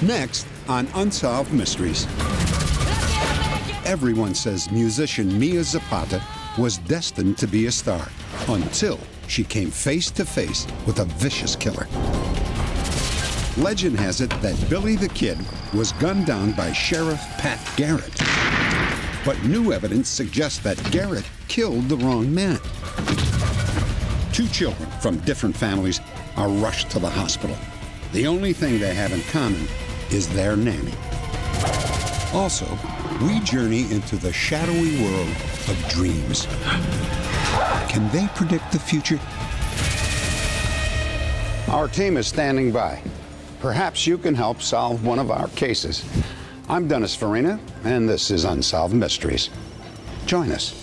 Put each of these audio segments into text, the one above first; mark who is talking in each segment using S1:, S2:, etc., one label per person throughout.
S1: Next on Unsolved Mysteries. Everyone says musician Mia Zapata was destined to be a star until she came face to face with a vicious killer. Legend has it that Billy the Kid was gunned down by Sheriff Pat Garrett. But new evidence suggests that Garrett killed the wrong man. Two children from different families are rushed to the hospital. The only thing they have in common is their nanny. Also, we journey into the shadowy world of dreams. Can they predict the future? Our team is standing by. Perhaps you can help solve one of our cases. I'm Dennis Farina, and this is Unsolved Mysteries. Join us.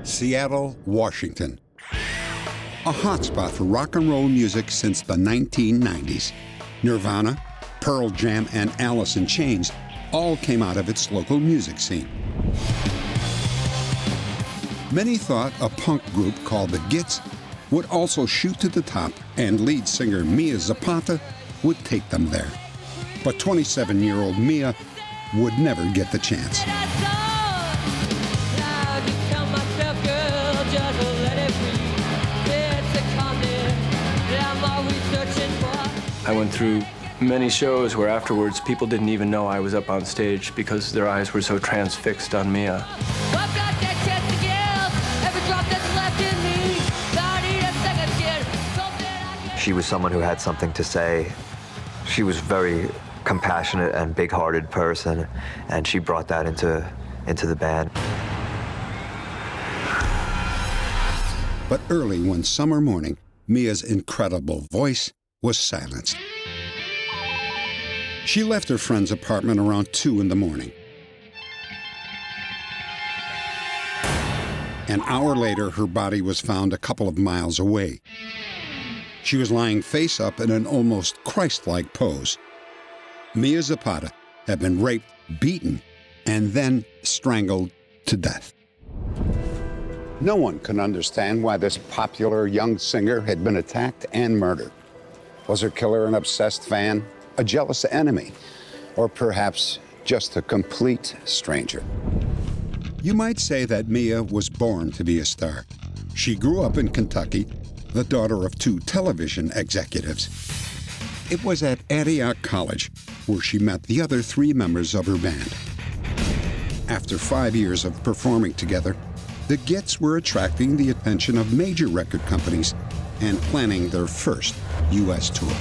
S1: Seattle, Washington. A hotspot for rock and roll music since the 1990s. Nirvana, Pearl Jam, and Alice in Chains all came out of its local music scene. Many thought a punk group called the Gits would also shoot to the top, and lead singer Mia Zapata would take them there. But 27-year-old Mia would never get the chance.
S2: I went through many shows where afterwards people didn't even know I was up on stage because their eyes were so transfixed on Mia.
S3: She was someone who had something to say. She was very compassionate and big-hearted person, and she brought that into the band.
S1: But early one summer morning, Mia's incredible voice was silenced. She left her friend's apartment around 2 in the morning. An hour later, her body was found a couple of miles away. She was lying face up in an almost Christ-like pose. Mia Zapata had been raped, beaten, and then strangled to death. No one can understand why this popular young singer had been attacked and murdered. Was her killer an obsessed fan, a jealous enemy, or perhaps just a complete stranger? You might say that Mia was born to be a star. She grew up in Kentucky, the daughter of 2 television executives. It was at Antioch College where she met the other 3 members of her band. After 5 years of performing together, the Gits were attracting the attention of major record companies and planning their first U.S. tour.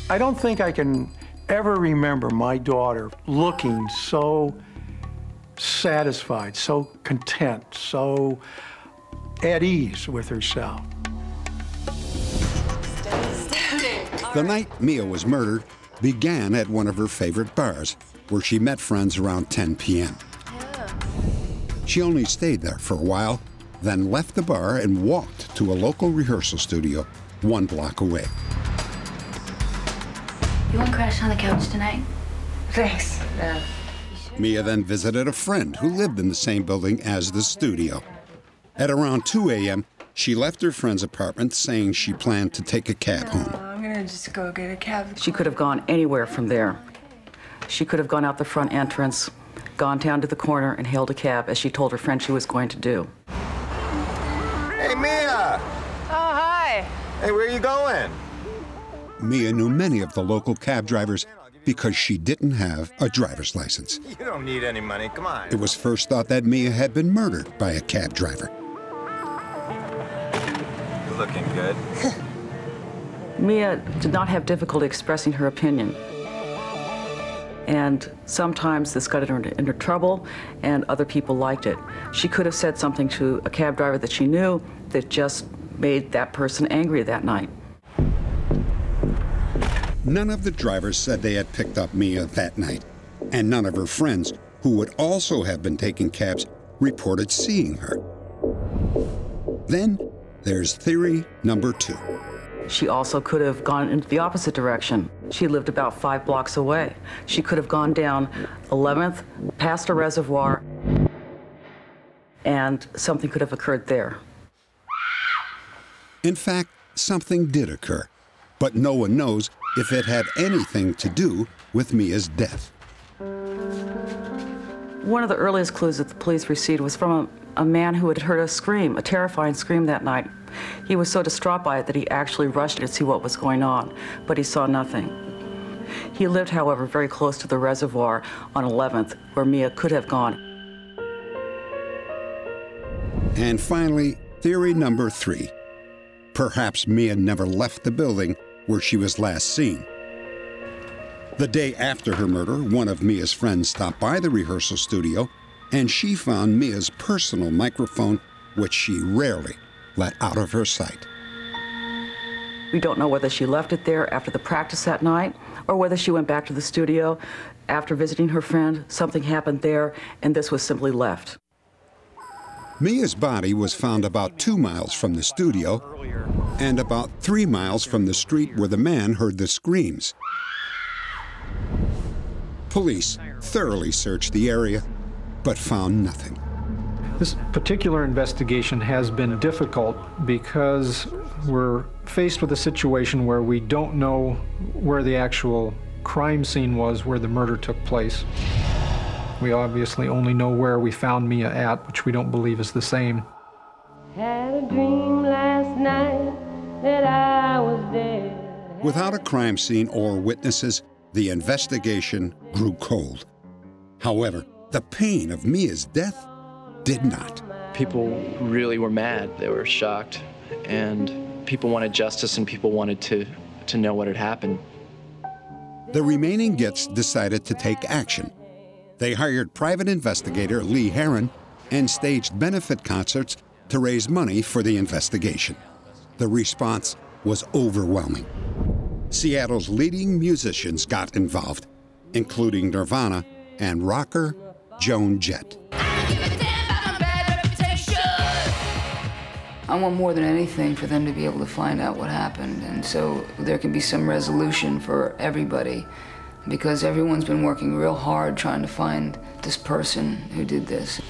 S4: I don't think I can ever remember my daughter looking so satisfied, so content, so at ease with herself.
S1: The night Mia was murdered began at one of her favorite bars, where she met friends around 10 p.m. She only stayed there for a while, then left the bar and walked to a local rehearsal studio 1 block away.
S5: You want to crash on the couch tonight?
S6: Thanks.
S1: Mia then visited a friend who lived in the same building as the studio. At around 2 a.m., she left her friend's apartment saying she planned to take a cab home.
S6: I'm gonna just go get a cab.
S7: She could have gone anywhere from there. She could have gone out the front entrance, gone down to the corner and hailed a cab, as she told her friend she was going to do.
S8: Hey, Mia!
S6: Oh, hi.
S8: Hey, where are you going?
S1: Mia knew many of the local cab drivers because she didn't have a driver's license.
S8: You don't need any money, come on.
S1: It was first thought that Mia had been murdered by a cab driver.
S8: You're looking good.
S7: Mia did not have difficulty expressing her opinion. And sometimes this got her into trouble, and other people liked it. She could have said something to a cab driver that she knew that just made that person angry that night.
S1: None of the drivers said they had picked up Mia that night, and none of her friends, who would also have been taking cabs, reported seeing her. Then there's theory number 2.
S7: She also could have gone into the opposite direction. She lived about 5 blocks away. She could have gone down 11th, past a reservoir, and something could have occurred there.
S1: In fact, something did occur, but no one knows if it had anything to do with Mia's death.
S7: One of the earliest clues that the police received was from a man who had heard a scream, a terrifying scream that night. He was so distraught by it that he actually rushed to see what was going on, but he saw nothing. He lived, however, very close to the reservoir on 11th, where Mia could have gone.
S1: And finally, theory number 3. Perhaps Mia never left the building where she was last seen. The day after her murder, one of Mia's friends stopped by the rehearsal studio, and she found Mia's personal microphone, which she rarely let out of her sight.
S7: We don't know whether she left it there after the practice that night, or whether she went back to the studio after visiting her friend. Something happened there, and this was simply left.
S1: Mia's body was found about 2 miles from the studio and about 3 miles from the street where the man heard the screams. Police thoroughly searched the area, but found nothing.
S9: This particular investigation has been difficult because we're faced with a situation where we don't know where the actual crime scene was, where the murder took place. We obviously only know where we found Mia at, which we don't believe is the same.
S10: Had a dream last night that I was dead.
S1: Without a crime scene or witnesses, the investigation grew cold. However, the pain of Mia's death did not.
S2: People really were mad. They were shocked, and people wanted justice, and people wanted to know what had happened.
S1: The remaining Gits decided to take action. They hired private investigator Lee Herron and staged benefit concerts to raise money for the investigation. The response was overwhelming. Seattle's leading musicians got involved, including Nirvana and rocker Joan Jett.
S11: I want more than anything for them to be able to find out what happened, and so there can be some resolution for everybody, because everyone's been working real hard trying to find this person who did this.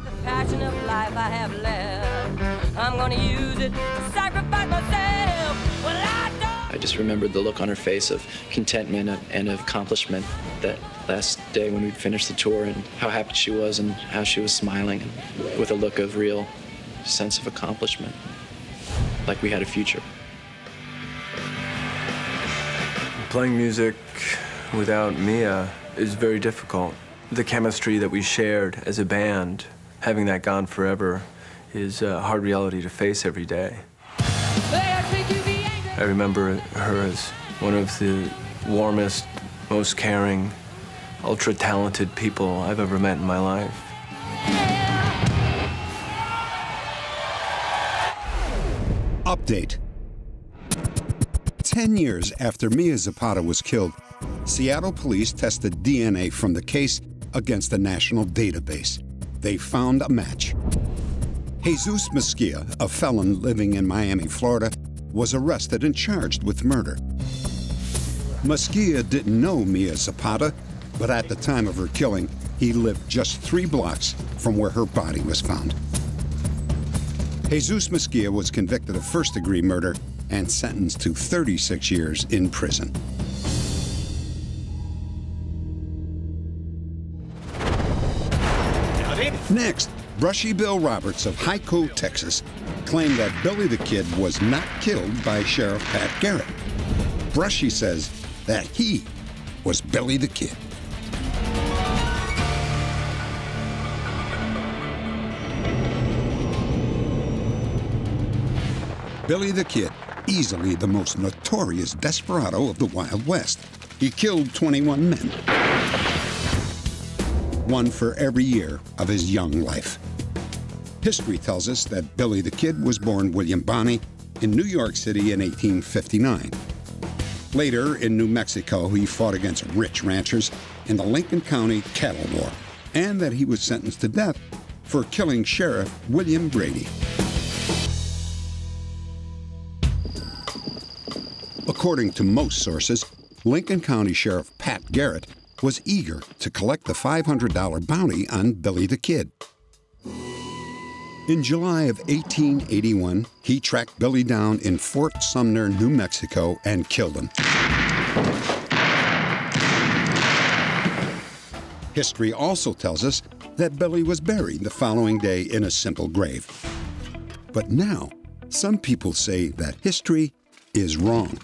S10: The passion of life I have left, I'm gonna use it to sacrifice myself. Well,
S2: I just remembered the look on her face of contentment and of accomplishment that last day when we'd finished the tour, and how happy she was and how she was smiling and with a look of real sense of accomplishment, like we had a future. Playing music without Mia is very difficult. The chemistry that we shared as a band, having that gone forever, is a hard reality to face every day. I remember her as one of the warmest, most caring, ultra-talented people I've ever met in my life.
S1: Update. 10 years after Mia Zapata was killed, Seattle police tested DNA from the case against a national database. They found a match. Jesus MEZQUIA, a felon living in Miami, Florida, was arrested and charged with murder. MEZQUIA didn't know Mia Zapata, but at the time of her killing, he lived just 3 blocks from where her body was found. Jesus MEZQUIA was convicted of first-degree murder and sentenced to 36 years in prison. Next, Brushy Bill Roberts of Hyco, Texas, claimed that Billy the Kid was not killed by Sheriff Pat Garrett. Brushy says that he was Billy the Kid. Billy the Kid easily the most notorious desperado of the Wild West. He killed 21 men, one for every year of his young life. History tells us that Billy the Kid was born William Bonney in New York City in 1859. Later, in New Mexico, he fought against rich ranchers in the Lincoln County Cattle War, and that he was sentenced to death for killing Sheriff William Brady. According to most sources, Lincoln County Sheriff Pat Garrett was eager to collect the $500 bounty on Billy the Kid. In July of 1881, he tracked Billy down in Fort Sumner, New Mexico, and killed him. History also tells us that Billy was buried the following day in a simple grave. But now, some people say that history is wrong.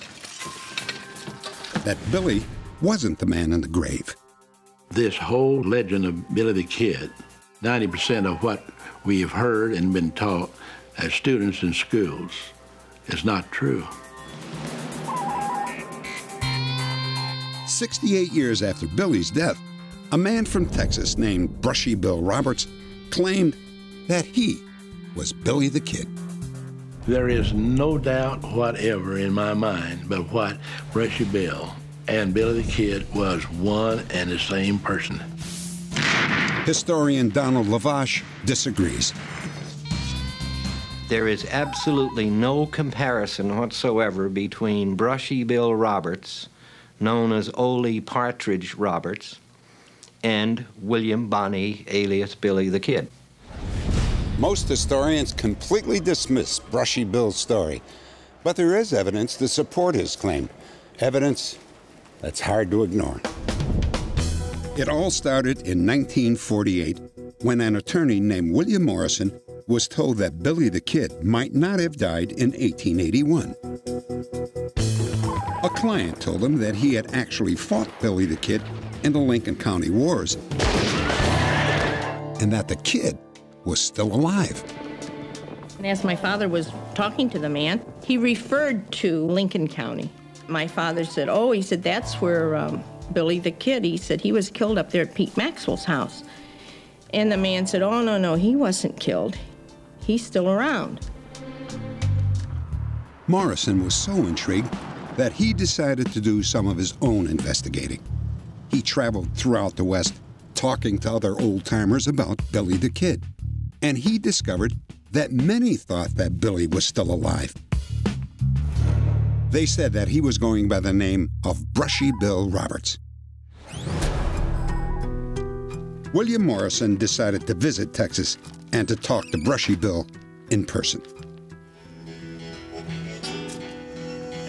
S1: That Billy wasn't the man in the grave.
S12: This whole legend of Billy the Kid, 90% of what we have heard and been taught as students in schools is not true.
S1: 68 years after Billy's death, a man from Texas named Brushy Bill Roberts claimed that he was Billy the Kid.
S12: There is no doubt whatever in my mind but what Brushy Bill and Billy the Kid was one and the same person.
S1: Historian Donald Lavash disagrees.
S13: There is absolutely no comparison whatsoever between Brushy Bill Roberts, known as Ole Partridge Roberts, and William Bonney, alias Billy the Kid.
S1: Most historians completely dismiss Brushy Bill's story, but there is evidence to support his claim. Evidence that's hard to ignore. It all started in 1948 when an attorney named William Morrison was told that Billy the Kid might not have died in 1881. A client told him that he had actually fought Billy the Kid in the Lincoln County Wars and that the kid was still alive.
S14: And as my father was talking to the man, he referred to Lincoln County. My father said, oh, he said, that's where Billy the Kid, he said, he was killed up there at Pete Maxwell's house. And the man said, oh, no, he wasn't killed. He's still around.
S1: Morrison was so intrigued that he decided to do some of his own investigating. He traveled throughout the West talking to other old-timers about Billy the Kid. And he discovered that many thought that Billy was still alive. They said that he was going by the name of Brushy Bill Roberts. William Morrison decided to visit Texas and to talk to Brushy Bill in person.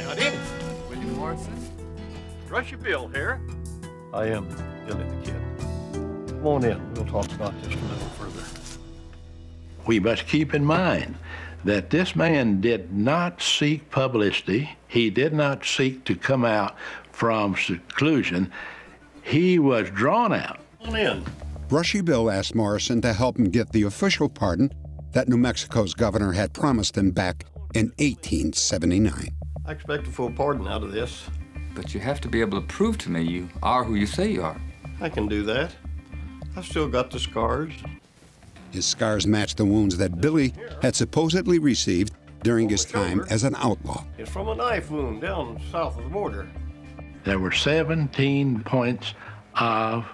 S15: Howdy. William Morrison. Brushy Bill here. I am Billy the Kid. Come on in. We'll talk about this a little further.
S12: We must keep in mind that this man did not seek publicity. He did not seek to come out from seclusion. He was drawn out.
S15: Come on in.
S1: Brushy Bill asked Morrison to help him get the official pardon that New Mexico's governor had promised him back in 1879.
S15: I expect a full pardon out of this.
S16: But you have to be able to prove to me you are who you say you are.
S15: I can do that. I've still got the scars.
S1: His scars matched the wounds that Billy had supposedly received during his time as an outlaw.
S15: It's from a knife wound down south of the border.
S12: There were 17 points of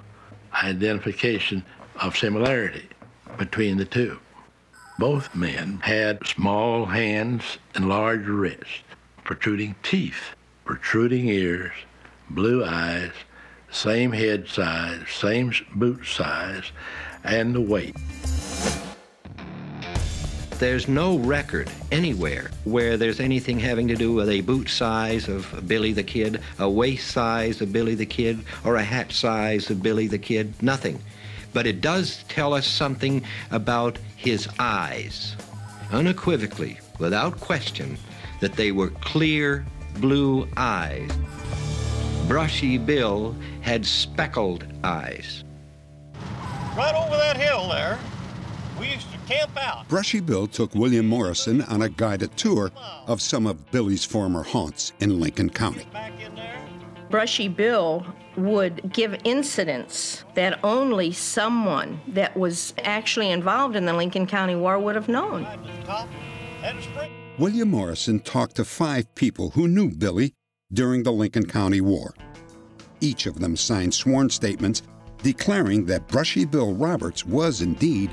S12: identification of similarity between the two. Both men had small hands and large wrists, protruding teeth, protruding ears, blue eyes, same head size, same boot size, and the weight.
S13: There's no record anywhere where there's anything having to do with a boot size of Billy the Kid, a waist size of Billy the Kid, or a hat size of Billy the Kid, nothing. But it does tell us something about his eyes, unequivocally, without question, that they were clear blue eyes. Brushy Bill had speckled eyes.
S15: Right over that hill there, We used to camp out.
S1: Brushy Bill took William Morrison on a guided tour of some of Billy's former haunts in Lincoln County.
S14: Brushy Bill would give incidents that only someone that was actually involved in the Lincoln County War would have known.
S1: William Morrison talked to 5 people who knew Billy during the Lincoln County War. Each of them signed sworn statements declaring that Brushy Bill Roberts was indeed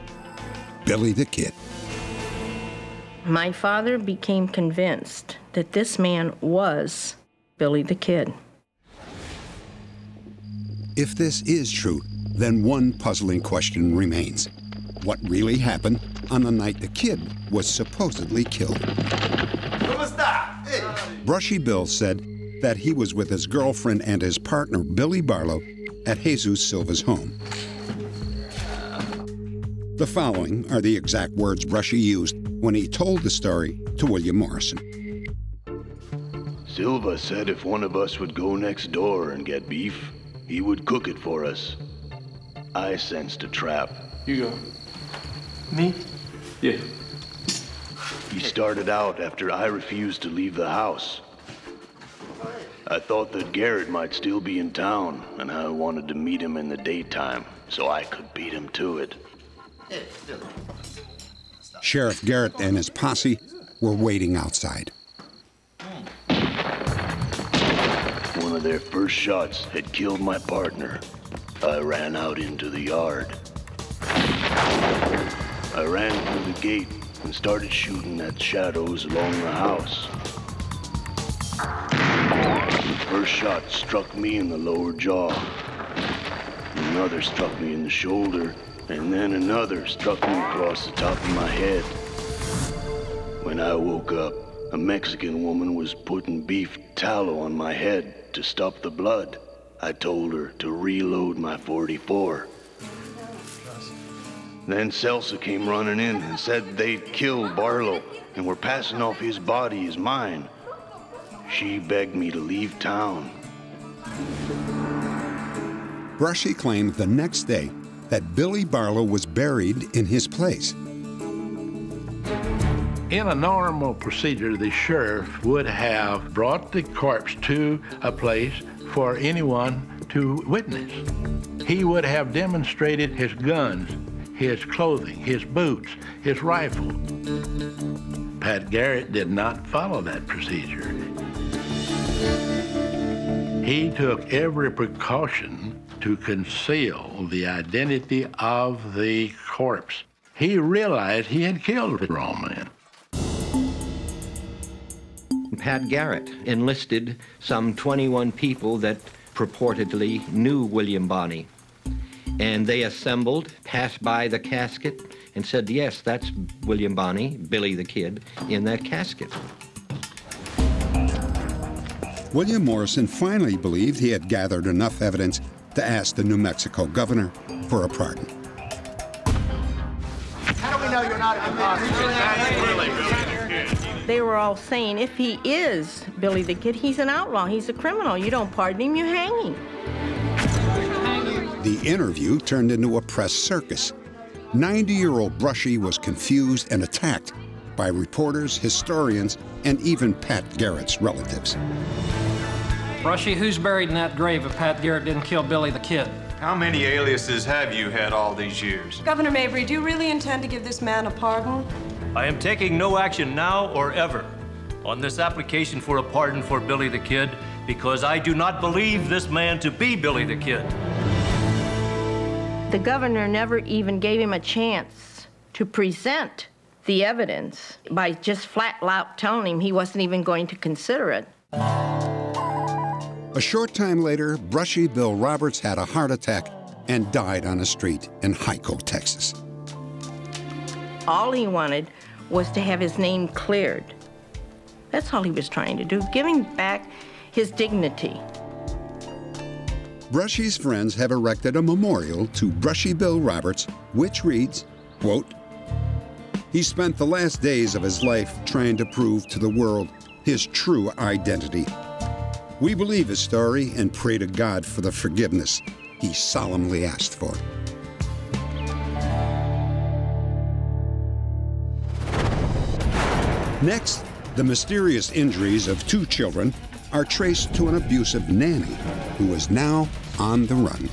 S1: Billy the Kid.
S14: My father became convinced that this man was Billy the Kid.
S1: If this is true, then one puzzling question remains. What really happened on the night the kid was supposedly killed? Brushy Bill said that he was with his girlfriend and his partner, Billy Barlow, at Jesus Silva's home. The following are the exact words Brushy used when he told the story to William Morrison.
S17: Silva said if one of us would go next door and get beef, he would cook it for us. I sensed a trap.
S15: You go. Me? Yeah.
S17: He started out after I refused to leave the house. I thought that Garrett might still be in town, and I wanted to meet him in the daytime so I could beat him to it.
S1: Sheriff Garrett and his posse were waiting outside.
S17: One of their first shots had killed my partner. I ran out into the yard. I ran through the gate and started shooting at shadows along the house. The first shot struck me in the lower jaw. Another struck me in the shoulder, and then another struck me across the top of my head. When I woke up, a Mexican woman was putting beef tallow on my head to stop the blood. I told her to reload my .44. Then Celsa came running in and said they'd killed Barlow and were passing off his body as mine. She begged me to leave town.
S1: Brushy claimed the next day that Billy Barlow was buried in his place.
S12: In a normal procedure, the sheriff would have brought the corpse to a place for anyone to witness. He would have demonstrated his guns, his clothing, his boots, his rifle. Pat Garrett did not follow that procedure. He took every precaution to conceal the identity of the corpse. He realized he had killed the wrong man.
S13: Pat Garrett enlisted some 21 people that purportedly knew William Bonney. And they assembled, passed by the casket, and said, yes, that's William Bonney, Billy the Kid, in that casket.
S1: William Morrison finally believed he had gathered enough evidence to ask the New Mexico governor for a pardon.
S18: How do we know you're not an imposter?
S14: They were all saying, if he is Billy the Kid, he's an outlaw, he's a criminal. You don't pardon him, you hang him.
S1: The interview turned into a press circus. 90-year-old Brushy was confused and attacked by reporters, historians, and even Pat Garrett's relatives.
S19: Brushy, who's buried in that grave if Pat Garrett didn't kill Billy the Kid?
S8: How many aliases have you had all these years?
S20: Governor Mabry, do you really intend to give this man a pardon?
S15: I am taking no action now or ever on this application for a pardon for Billy the Kid because I do not believe this man to be Billy the Kid.
S14: The governor never even gave him a chance to present the evidence by just flat out telling him he wasn't even going to consider it.
S1: A short time later, Brushy Bill Roberts had a heart attack and died on a street in Hyco, Texas.
S14: All he wanted was to have his name cleared. That's all he was trying to do, giving back his dignity.
S1: Brushy's friends have erected a memorial to Brushy Bill Roberts, which reads, quote, "He spent the last days of his life trying to prove to the world his true identity. We believe his story and pray to God for the forgiveness he solemnly asked for." Next, the mysterious injuries of 2 children are traced to an abusive nanny who is now on the run.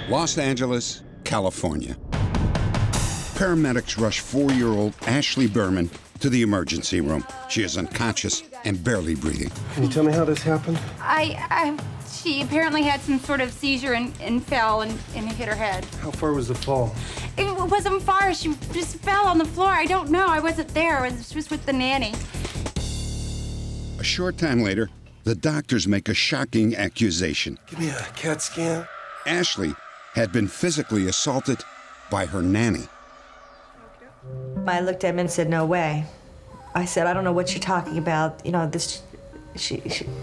S1: Los Angeles, California. Paramedics rush 4-year-old Ashley Berman to the emergency room. She is unconscious and barely breathing.
S21: Can you tell me how this happened?
S5: She apparently had some sort of seizure and fell and hit her head.
S21: How far was the fall?
S5: It wasn't far. She just fell on the floor. I don't know. I wasn't there. I was just with the nanny.
S1: A short time later, the doctors make a shocking accusation.
S21: Give me a CAT scan.
S1: Ashley had been physically assaulted by her nanny.
S22: I looked at him and said, no way. I said, I don't know what you're talking about. You know,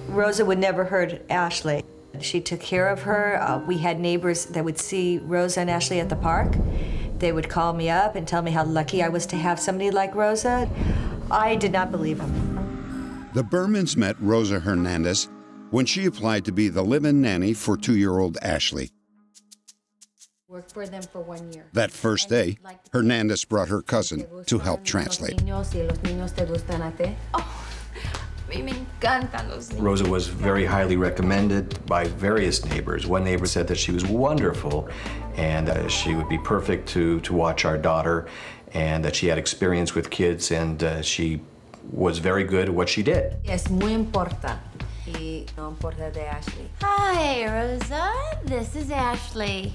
S22: Rosa would never hurt Ashley. She took care of her. We had neighbors that would see Rosa and Ashley at the park. They would call me up and tell me how lucky I was to have somebody like Rosa. I did not believe him.
S1: The Bermans met Rosa Hernandez when she applied to be the live-in nanny for 2-year-old Ashley.
S23: Worked for them for 1 year.
S1: That first day, Hernandez brought her cousin to help translate.
S24: Rosa was very highly recommended by various neighbors. One neighbor said that she was wonderful and she would be perfect to watch our daughter, and that she had experience with kids, and she was very good at what she did.
S23: Es muy importante.
S5: Hi, Rosa. This is Ashley.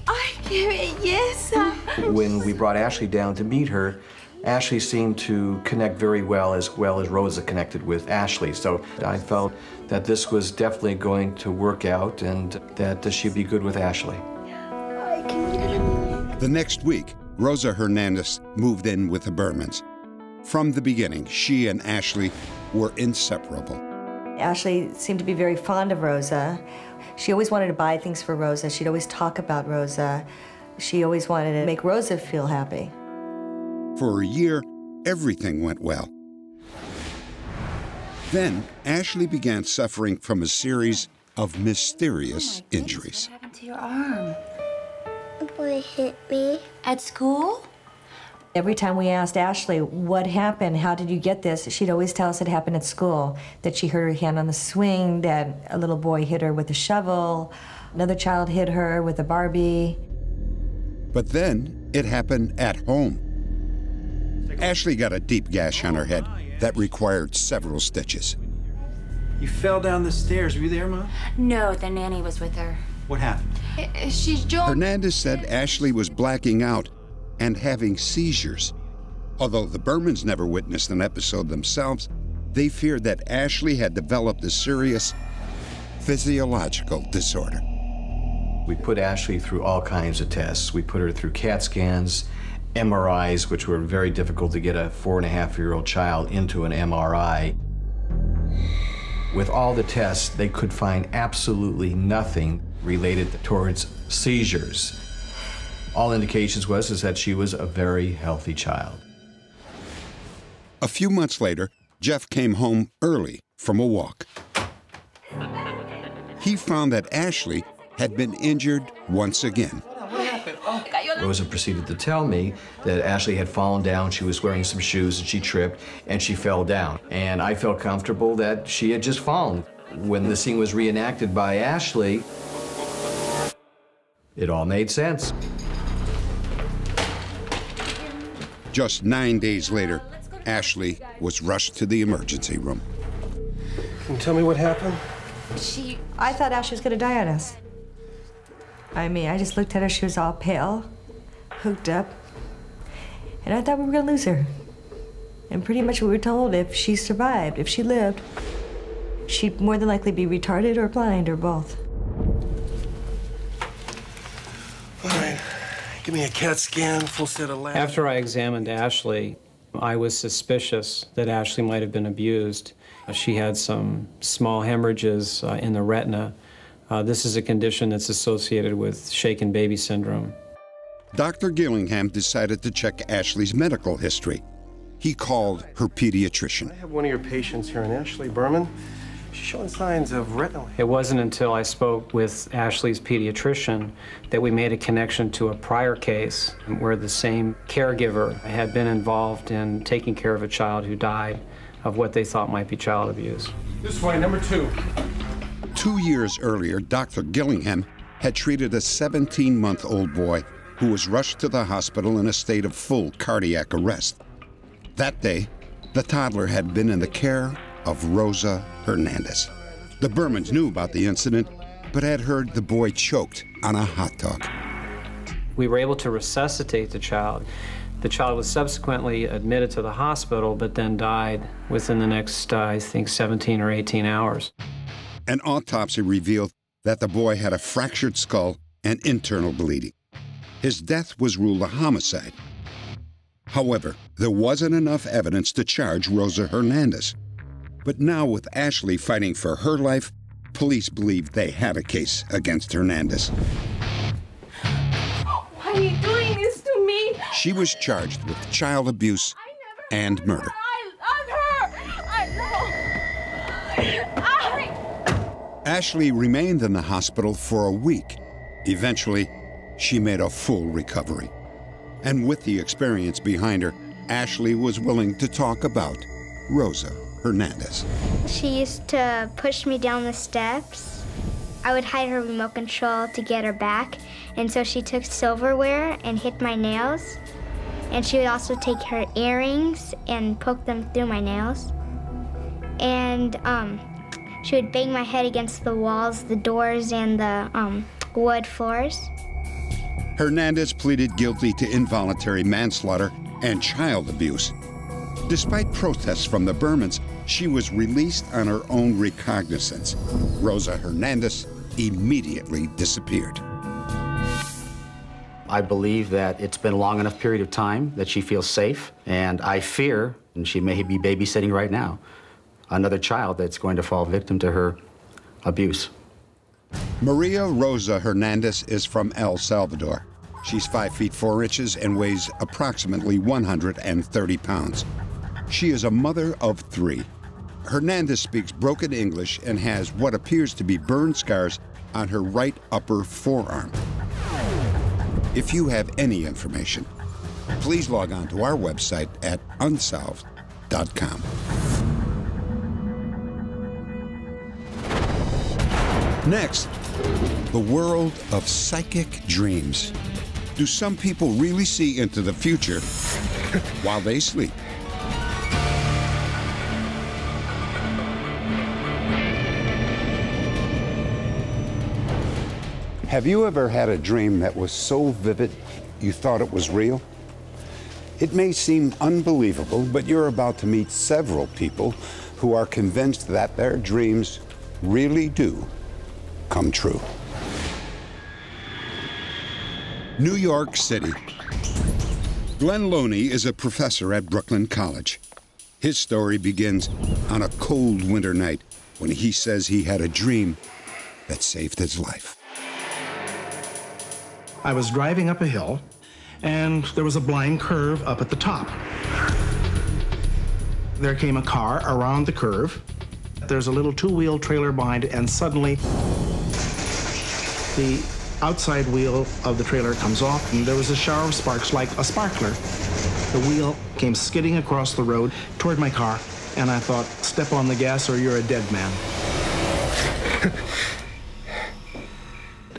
S5: Yes.
S24: When we brought Ashley down to meet her, Ashley seemed to connect very well as Rosa connected with Ashley. So I felt that this was definitely going to work out and that she'd be good with Ashley.
S1: The next week, Rosa Hernandez moved in with the Bermans. From the beginning, she and Ashley were inseparable.
S22: Ashley seemed to be very fond of Rosa. She always wanted to buy things for Rosa. She'd always talk about Rosa. She always wanted to make Rosa feel happy.
S1: For a year, everything went well. Then, Ashley began suffering from a series of mysterious injuries.
S5: What happened to your arm?
S23: A boy hit me.
S5: At school?
S22: Every time we asked Ashley, what happened, how did you get this, she'd always tell us it happened at school, that she hurt her hand on the swing, that a little boy hit her with a shovel, another child hit her with a Barbie.
S1: But then, it happened at home. Ashley got a deep gash on her head that required several stitches.
S21: You fell down the stairs. Were you there, Mom?
S5: No, the nanny was with her.
S21: What happened?
S5: She's joined.
S1: Hernandez said Ashley was blacking out and having seizures. Although the Bermans never witnessed an episode themselves, they feared that Ashley had developed a serious physiological disorder.
S24: We put Ashley through all kinds of tests. We put her through CAT scans, MRIs, which were very difficult to get a 4.5-year-old child into an MRI. With all the tests, they could find absolutely nothing related towards seizures. All indications is that she was a very healthy child.
S1: A few months later, Jeff came home early from a walk. He found that Ashley had been injured once again.
S24: Rosa proceeded to tell me that Ashley had fallen down, she was wearing some shoes, and she tripped, and she fell down. And I felt comfortable that she had just fallen. When the scene was reenacted by Ashley, it all made sense.
S1: Just 9 days later, Ashley was rushed to the emergency room.
S21: Can you tell me what happened?
S22: I thought Ashley was going to die on us. I mean, I just looked at her, she was all pale, hooked up, and I thought we were going to lose her. And pretty much we were told if she survived, if she lived, she'd more than likely be retarded or blind or both.
S21: All right, give me a CAT scan, full set of labs.
S9: After I examined Ashley, I was suspicious that Ashley might have been abused. She had some small hemorrhages in the retina. This is a condition that's associated with shaken baby syndrome.
S1: Dr. Gillingham decided to check Ashley's medical history. He called her pediatrician.
S21: I have one of your patients here, an Ashley Berman. She's showing signs of retinal.
S3: It wasn't until I spoke with Ashley's pediatrician that we made a connection to a prior case where the same caregiver had been involved in taking care of a child who died of what they thought might be child abuse.
S21: This way, number 2.
S1: 2 years earlier, Dr. Gillingham had treated a 17-month-old boy who was rushed to the hospital in a state of full cardiac arrest. That day, the toddler had been in the care of Rosa Hernandez. The Bermans knew about the incident, but had heard the boy choked on a hot dog.
S3: We were able to resuscitate the child. The child was subsequently admitted to the hospital, but then died within the next, I think, 17 or 18 hours.
S1: An autopsy revealed that the boy had a fractured skull and internal bleeding. His death was ruled a homicide. However, there wasn't enough evidence to charge Rosa Hernandez. But now, with Ashley fighting for her life, police believed they had a case against Hernandez.
S10: Why are you doing this to me?
S1: She was charged with child abuse and murder. Ashley remained in the hospital for a week. Eventually, she made a full recovery. And with the experience behind her, Ashley was willing to talk about Rosa Hernandez.
S23: She used to push me down the steps. I would hide her remote control to get her back, and so she took silverware and hit my nails. And she would also take her earrings and poke them through my nails. And she would bang my head against the walls, the doors, and the wood floors.
S1: Hernandez pleaded guilty to involuntary manslaughter and child abuse. Despite protests from the Bermans, she was released on her own recognizance. Rosa Hernandez immediately disappeared.
S4: I believe that it's been a long enough period of time that she feels safe, and I fear, and she may be babysitting right now, another child that's going to fall victim to her abuse.
S1: Maria Rosa Hernandez is from El Salvador. She's 5 feet 4 inches and weighs approximately 130 pounds. She is a mother of 3. Hernandez speaks broken English and has what appears to be burn scars on her right upper forearm. If you have any information, please log on to our website at Unsolved.com. Next, the world of psychic dreams. Do some people really see into the future while they sleep? Have you ever had a dream that was so vivid you thought it was real? It may seem unbelievable, but you're about to meet several people who are convinced that their dreams really do come true. New York City. Glenn Loney is a professor at Brooklyn College. His story begins on a cold winter night when he says he had a dream that saved his life.
S6: I was driving up a hill, and there was a blind curve up at the top. There came a car around the curve. There's a little two-wheel trailer behind it, and suddenly the outside wheel of the trailer comes off, and there was a shower of sparks like a sparkler. The wheel came skidding across the road toward my car, and I thought, step on the gas or you're a dead man.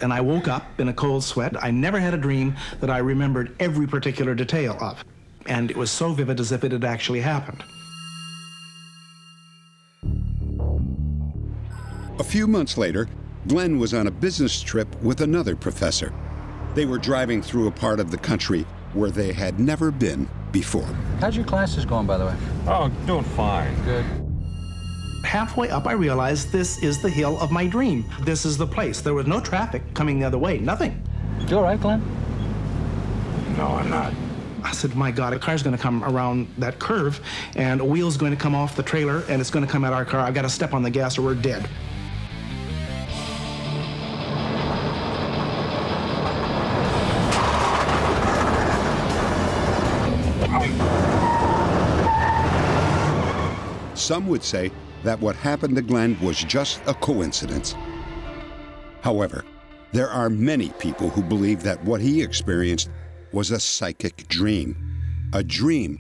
S6: And I woke up in a cold sweat. I never had a dream that I remembered every particular detail of. And it was so vivid as if it had actually happened.
S1: A few months later, Glenn was on a business trip with another professor. They were driving through a part of the country where they had never been before.
S7: How's your classes going, by the way?
S15: Oh, doing fine.
S7: Good.
S6: Halfway up, I realized this is the hill of my dream. This is the place. There was no traffic coming the other way, nothing.
S7: You all right, Glenn?
S6: No, I'm not. I said, my God, a car's going to come around that curve, and a wheel's going to come off the trailer, and it's going to come at our car. I've got to step on the gas or we're dead.
S1: Some would say that what happened to Glenn was just a coincidence. However, there are many people who believe that what he experienced was a psychic dream, a dream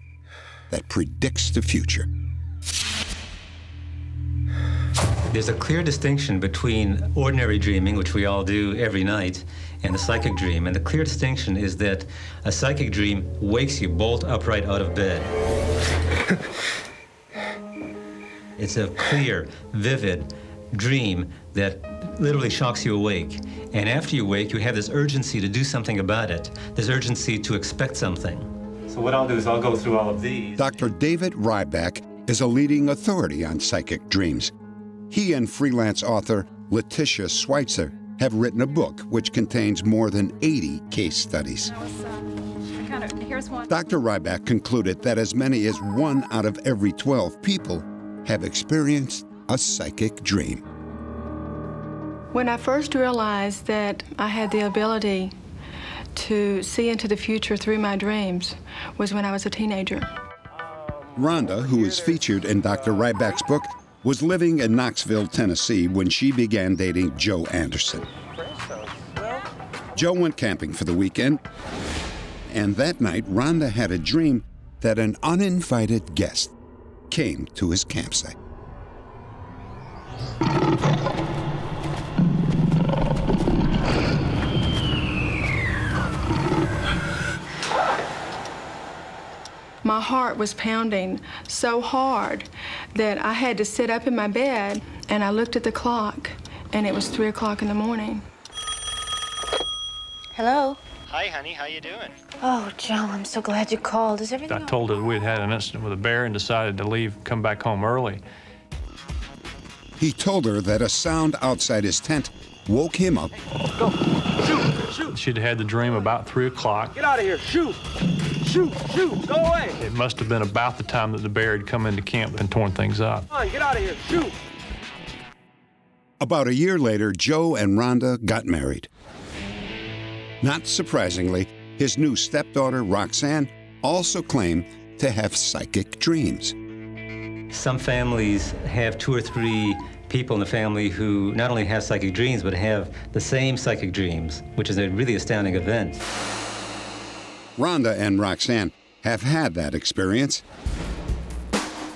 S1: that predicts the future.
S2: There's a clear distinction between ordinary dreaming, which we all do every night, and the psychic dream. And the clear distinction is that a psychic dream wakes you bolt upright out of bed. It's a clear, vivid dream that literally shocks you awake. And after you wake, you have this urgency to do something about it, this urgency to expect something. So what I'll do is I'll go through all of these.
S1: Dr. David Ryback is a leading authority on psychic dreams. He and freelance author Letitia Schweitzer have written a book which contains more than 80 case studies.
S5: Here's one.
S1: Dr. Ryback concluded that as many as 1 out of every 12 people have experienced a psychic dream.
S11: When I first realized that I had the ability to see into the future through my dreams was when I was a teenager.
S1: Rhonda, who is featured in Dr. Ryback's book, was living in Knoxville, Tennessee when she began dating Joe Anderson. Joe went camping for the weekend, and that night Rhonda had a dream that an uninvited guest came to his campsite.
S11: My heart was pounding so hard that I had to sit up in my bed, and I looked at the clock, and it was 3 o'clock in the morning.
S16: Hello?
S17: Hi, honey. How you doing?
S16: Oh, Joe, I'm so glad you called. Is everything
S25: I told her that we'd had an incident with a bear and decided to leave, come back home early.
S1: He told her that a sound outside his tent woke him up.
S25: Go! Shoot! Shoot! She'd had the dream about 3 o'clock.
S18: Get out of here! Shoot! Shoot! Shoot! Go away!
S25: It must have been about the time that the bear had come into camp and torn things up.
S18: Come on, get out of here! Shoot!
S1: About a year later, Joe and Rhonda got married. Not surprisingly, his new stepdaughter, Roxanne, also claimed to have psychic dreams.
S2: Some families have 2 or 3 people in the family who not only have psychic dreams, but have the same psychic dreams, which is a really astounding event.
S1: Rhonda and Roxanne have had that experience.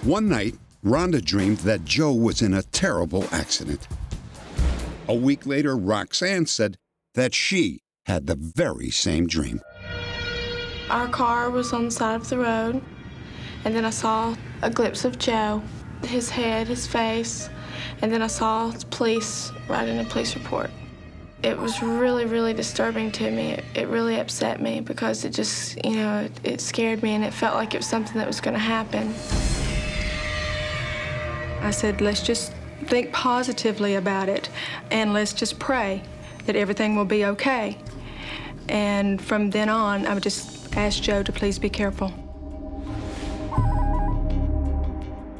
S1: One night, Rhonda dreamed that Joe was in a terrible accident. A week later, Roxanne said that she had the very same dream.
S11: Our car was on the side of the road, and then I saw a glimpse of Joe, his head, his face, and then I saw police writing a police report. It was really, really disturbing to me. It really upset me because it just, you know, it scared me, and it felt like it was something that was going to happen. I said, let's just think positively about it, and let's just pray that everything will be okay. And from then on, I would just ask Joe to please be careful.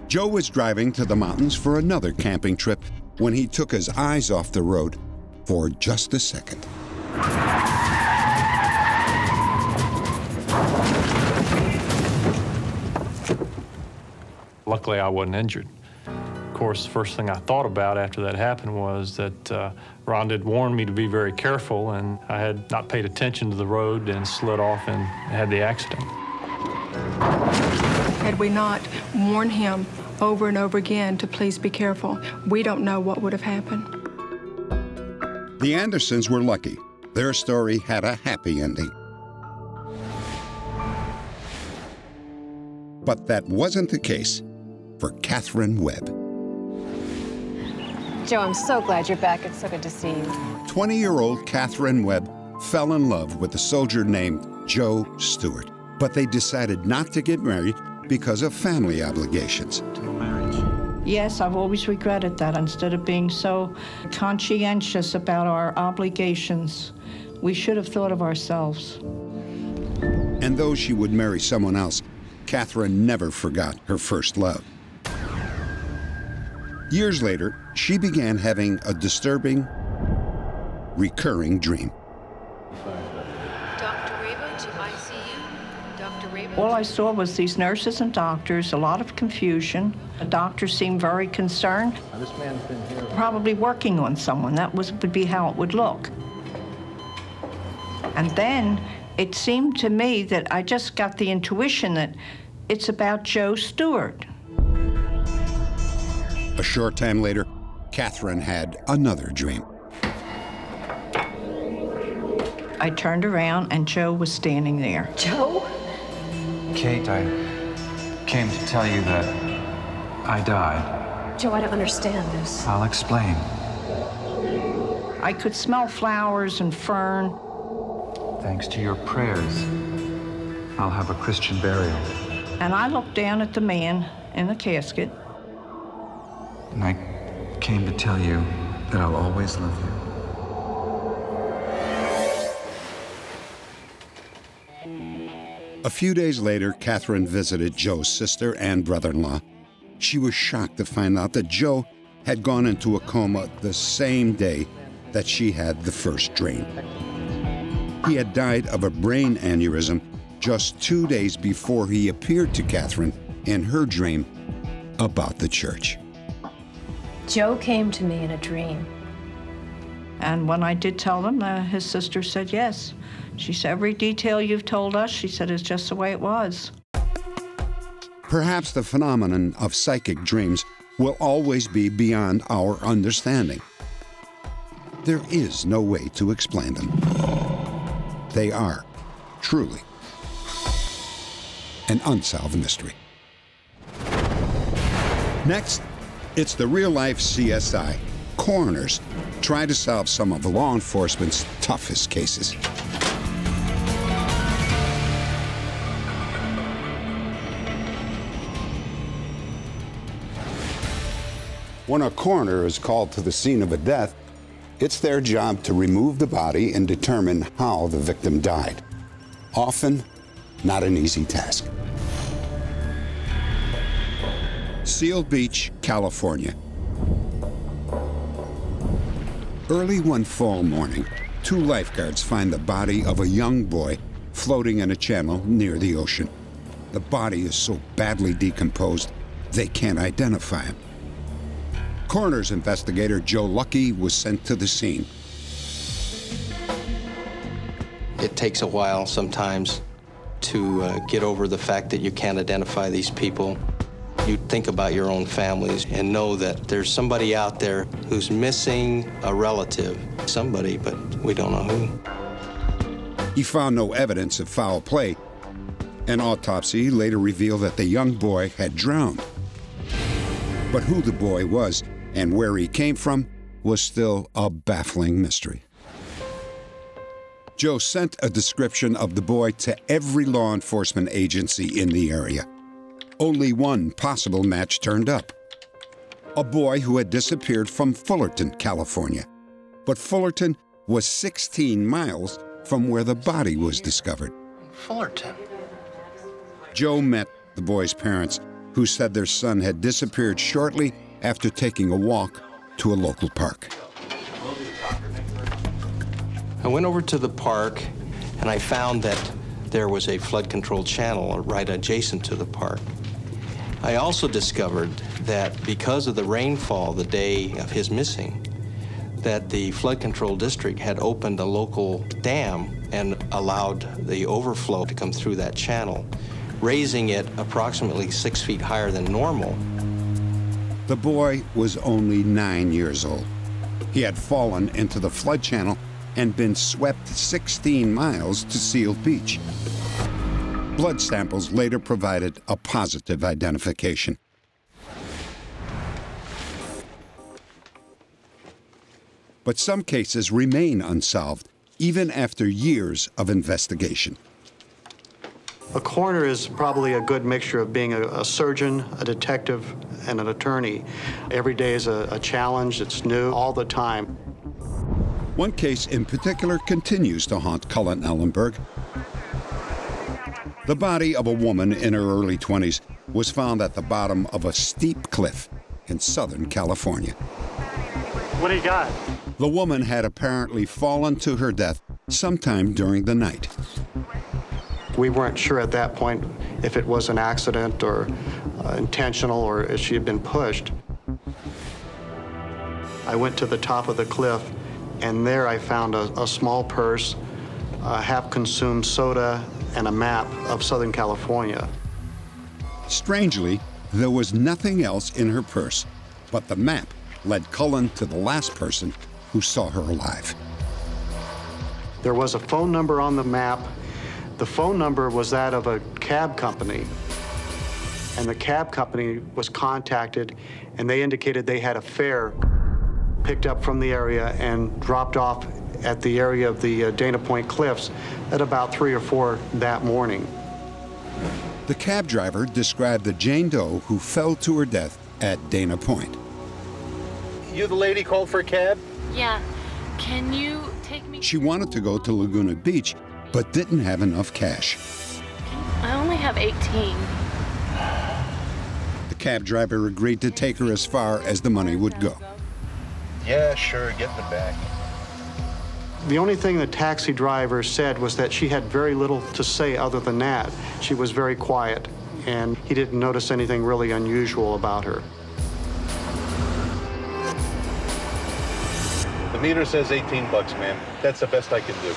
S1: Joe was driving to the mountains for another camping trip when he took his eyes off the road for just a second.
S25: Luckily, I wasn't injured. Of course, the first thing I thought about after that happened was that Rhonda had warned me to be very careful, and I had not paid attention to the road and slid off and had the accident.
S11: Had we not warned him over and over again to please be careful, we don't know what would have happened.
S1: The Andersons were lucky. Their story had a happy ending. But that wasn't the case for Catherine Webb.
S26: Joe, I'm so glad you're back. It's so good to see you.
S1: 20-year-old Catherine Webb fell in love with a soldier named Joe Stewart, but they decided not to get married because of family obligations.
S27: Yes, I've always regretted that. Instead of being so conscientious about our obligations, we should have thought of ourselves.
S1: And though she would marry someone else, Catherine never forgot her first love. Years later, she began having a disturbing, recurring dream.
S28: Dr. Reba to ICU. Dr. Reba
S27: All I saw was these nurses and doctors, a lot of confusion. The doctor seemed very concerned.
S15: This man's been here.
S27: Probably working on someone. That would be how it would look. And then it seemed to me that I just got the intuition that it's about Joe Stewart.
S1: A short time later, Catherine had another dream.
S27: I turned around and Joe was standing there.
S22: Joe?
S8: Kate, I came to tell you that I died.
S26: Joe, I don't understand this.
S8: I'll explain.
S27: I could smell flowers and fern.
S8: Thanks to your prayers, I'll have a Christian burial.
S27: And I looked down at the man in the casket.
S8: And I came to tell you that I'll always love you.
S1: A few days later, Catherine visited Joe's sister and brother-in-law. She was shocked to find out that Joe had gone into a coma the same day that she had the first dream. He had died of a brain aneurysm just 2 days before he appeared to Catherine in her dream about the church.
S26: Joe came to me in a dream.
S27: And when I did tell them, his sister said yes. She said, every detail you've told us, she said, is just the way it was.
S1: Perhaps the phenomenon of psychic dreams will always be beyond our understanding. There is no way to explain them. They are, truly, an unsolved mystery. Next, it's the real-life CSI. Coroners try to solve some of law enforcement's toughest cases. When a coroner is called to the scene of a death, it's their job to remove the body and determine how the victim died. Often, not an easy task. Seal Beach, California. Early one fall morning, 2 lifeguards find the body of a young boy floating in a channel near the ocean. The body is so badly decomposed, they can't identify him. Coroners investigator Joe Lucky was sent to the scene.
S24: It takes a while sometimes to get over the fact that you can't identify these people. You think about your own families and know that there's somebody out there who's missing a relative. Somebody, but we don't know who.
S1: He found no evidence of foul play. An autopsy later revealed that the young boy had drowned. But who the boy was and where he came from was still a baffling mystery. Joe sent a description of the boy to every law enforcement agency in the area. Only one possible match turned up. A boy who had disappeared from Fullerton, California. But Fullerton was 16 miles from where the body was discovered.
S21: Fullerton.
S1: Joe met the boy's parents, who said their son had disappeared shortly after taking a walk to a local park.
S24: I went over to the park and I found that there was a flood control channel right adjacent to the park. I also discovered that because of the rainfall the day of his missing, that the flood control district had opened a local dam and allowed the overflow to come through that channel, raising it approximately 6 feet higher than normal.
S1: The boy was only 9 years old. He had fallen into the flood channel and been swept 16 miles to Seal Beach. Blood samples later provided a positive identification. But some cases remain unsolved, even after years of investigation.
S12: A coroner is probably a good mixture of being a surgeon, a detective, and an attorney. Every day is a challenge. It's new all the time.
S1: One case in particular continues to haunt Cullen Ellenberg. The body of a woman in her early 20s was found at the bottom of a steep cliff in Southern California.
S13: What do you got?
S1: The woman had apparently fallen to her death sometime during the night.
S12: We weren't sure at that point if it was an accident or intentional or if she had been pushed. I went to the top of the cliff, and there I found a small purse, a half-consumed soda, and a map of Southern California.
S1: Strangely, there was nothing else in her purse, but the map led Cullen to the last person who saw her alive.
S12: There was a phone number on the map. The phone number was that of a cab company, and the cab company was contacted, and they indicated they had a fare picked up from the area and dropped off at the area of the Dana Point Cliffs at about 3 or 4 that morning.
S1: The cab driver described the Jane Doe who fell to her death at Dana Point.
S21: You the lady called for a cab?
S3: Yeah. Can you take me?
S1: She wanted to go to Laguna Beach, but didn't have enough cash.
S3: I only have 18.
S1: The cab driver agreed to take her as far as the money would go.
S21: Yeah, sure, get in the back.
S12: The only thing the taxi driver said was that she had very little to say other than that. She was very quiet, and he didn't notice anything really unusual about her.
S21: The meter says 18 bucks, ma'am. That's the best I can do.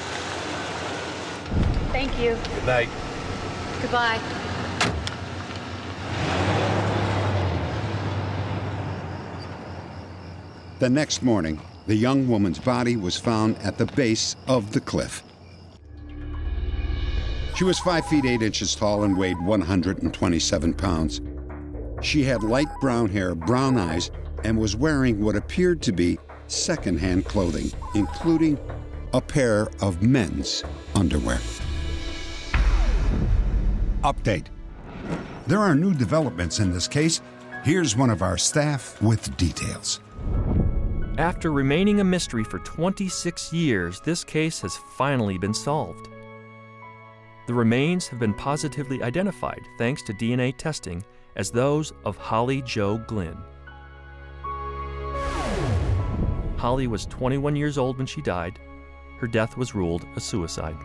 S3: Thank you.
S21: Good night.
S3: Goodbye.
S1: The next morning, the young woman's body was found at the base of the cliff. She was 5 feet 8 inches tall and weighed 127 pounds. She had light brown hair, brown eyes, and was wearing what appeared to be secondhand clothing, including a pair of men's underwear. Update. There are new developments in this case. Here's one of our staff with details.
S9: After remaining a mystery for 26 years, this case has finally been solved. The remains have been positively identified thanks to DNA testing as those of Holly Jo Glynn. Holly was 21 years old when she died. Her death was ruled a suicide.